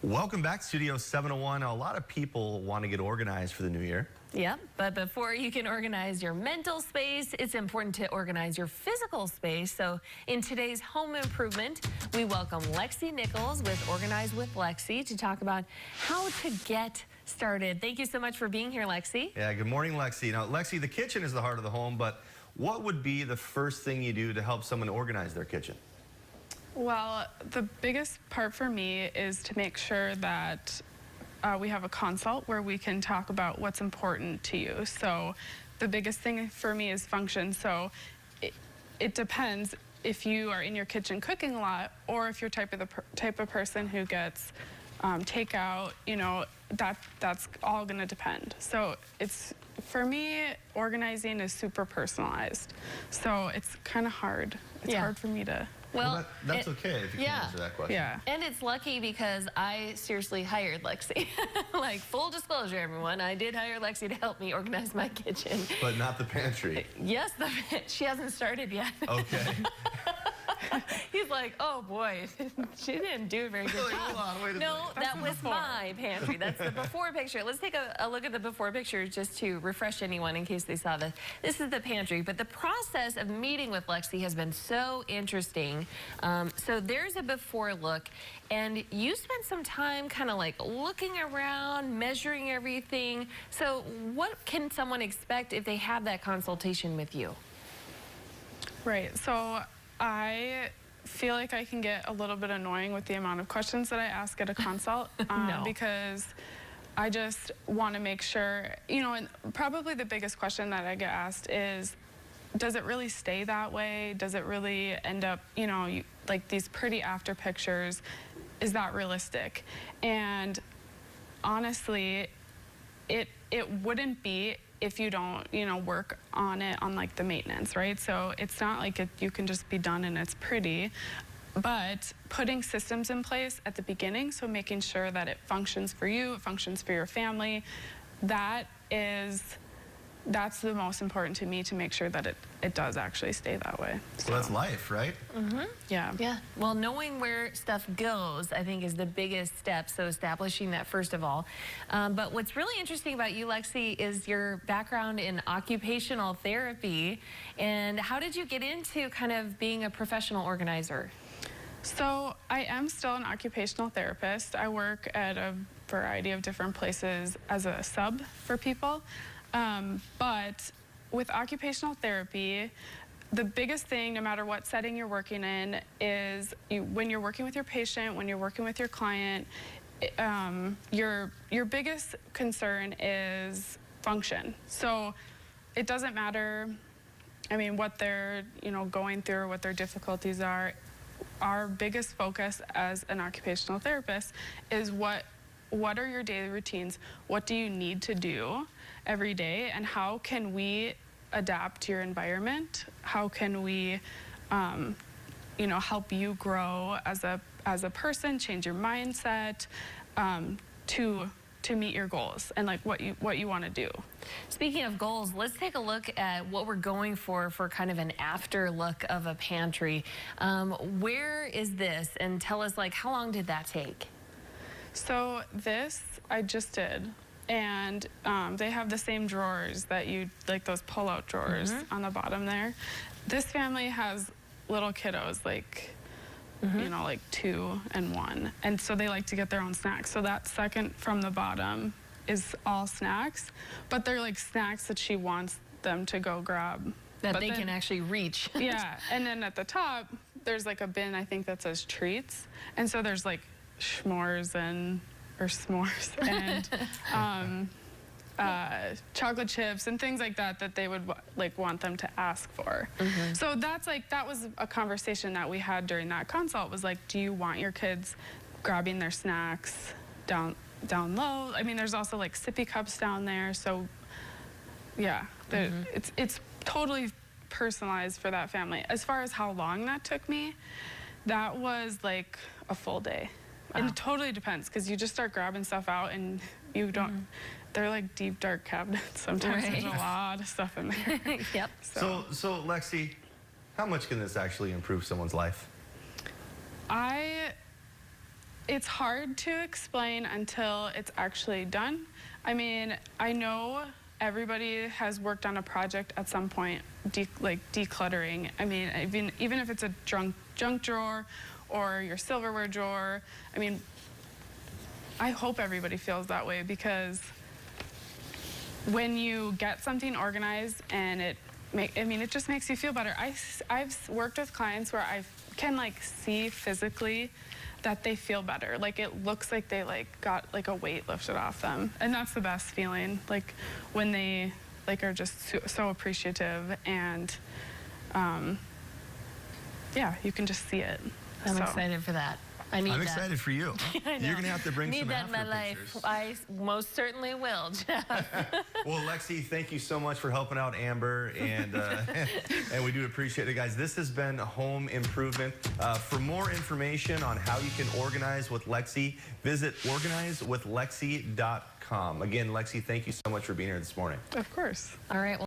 Welcome back, Studio 701. A lot of people want to get organized for the new year. Yep, but before you can organize your mental space, it's important to organize your physical space. So in today's home improvement, we welcome Lexi Nichols with Organize with Lexi to talk about how to get started. Thank you so much for being here, Lexi. Yeah, good morning, Lexi. Now, Lexi, the kitchen is the heart of the home, but what would be the first thing you do to help someone organize their kitchen? Well, the biggest part for me is to make sure that we have a consult where we can talk about what's important to you. So the biggest thing for me is function. So it depends if you are in your kitchen cooking a lot, or if you're type of person who gets takeout. You know, that's all going to depend. So it's, for me, organizing is super personalized. So it's kind of hard. It's hard for me to. Well, that's okay if you can answer that question. Yeah. And it's lucky because I seriously hired Lexi. Like, full disclosure, everyone, I did hire Lexi to help me organize my kitchen. But not the pantry. Yes, she hasn't started yet. Okay. He's like, oh boy, she didn't do a very good job. Hold on, wait a no, minute. that was my pantry. That's the before picture. Let's take a look at the before picture just to refresh anyone in case they saw this. This is the pantry, but the process of meeting with Lexi has been so interesting. So there's a before look, and you spent some time kind of like looking around, measuring everything. So what can someone expect if they have that consultation with you? Right, so I feel like I can get a little bit annoying with the amount of questions that I ask at a consult because I just want to make sure, you know, and probably the biggest question that I get asked is, does it really stay that way? Does it really end up, you know, like these pretty after pictures, is that realistic? And honestly, it wouldn't be if you don't, you know, work on it on like the maintenance, right? So it's not like you can just be done and it's pretty, but putting systems in place at the beginning, so making sure that it functions for you, it functions for your family, that's the most important to me, to make sure that it does actually stay that way. So that's life, right? Mm-hmm. Yeah. Yeah. Well, knowing where stuff goes, I think, is the biggest step. So establishing that first of all. But what's really interesting about you, Lexi, is your background in occupational therapy. And how did you get into kind of being a professional organizer? So I am still an occupational therapist. I work at a variety of different places as a sub for people. But with occupational therapy, the biggest thing, no matter what setting you're working in, is when you're working with your patient, when you're working with your client, your biggest concern is function. So it doesn't matter, I mean, what they're, you know, going through or what their difficulties are. Our biggest focus as an occupational therapist is what are your daily routines? What do you need to do every day, and how can we adapt to your environment? How can we, you know, help you grow as a person, change your mindset, to meet your goals and like what you want to do. Speaking of goals, let's take a look at what we're going for kind of an after look of a pantry. Where is this? And tell us, like, how long did that take? So this I just did, and they have the same drawers that you, like those pull-out drawers on the bottom there. This family has little kiddos, like, you know, like 2 and 1, and so they like to get their own snacks. So that second from the bottom is all snacks, but they're like snacks that she wants them to go grab. That they can actually reach. Yeah, and then at the top, there's like a bin, I think, that says treats, and so there's like s'mores and chocolate chips and things like that they would like want them to ask for. So that's like, that was a conversation that we had during that consult, was like, do you want your kids grabbing their snacks down low? I mean, there's also like sippy cups down there, so yeah, it's totally personalized for that family. As far as how long that took me, that was like a full day. And it totally depends, because you just start grabbing stuff out and you don't, they're like deep, dark cabinets. Sometimes there's a lot of stuff in there. Yep. So Lexi, how much can this actually improve someone's life? I it's hard to explain until it's actually done. I mean, I know everybody has worked on a project at some point, like decluttering. I mean, even if it's a junk drawer or your silverware drawer, I mean, I hope everybody feels that way, because when you get something organized and it just makes you feel better. I've worked with clients where I can like see physically that they feel better. Like it looks like they like got like a weight lifted off them, and that's the best feeling. Like when they like are just so appreciative, and yeah, you can just see it. I'm excited for that. I'm excited for you. I know. You're gonna have to bring Need some that in my after life. pictures. I most certainly will, Jeff. Well, Lexi, thank you so much for helping out Amber, and and we do appreciate it, guys. This has been Home Improvement. For more information on how you can organize with Lexi, visit organizewithlexi.com. Again, Lexi, thank you so much for being here this morning. Of course. All right. Well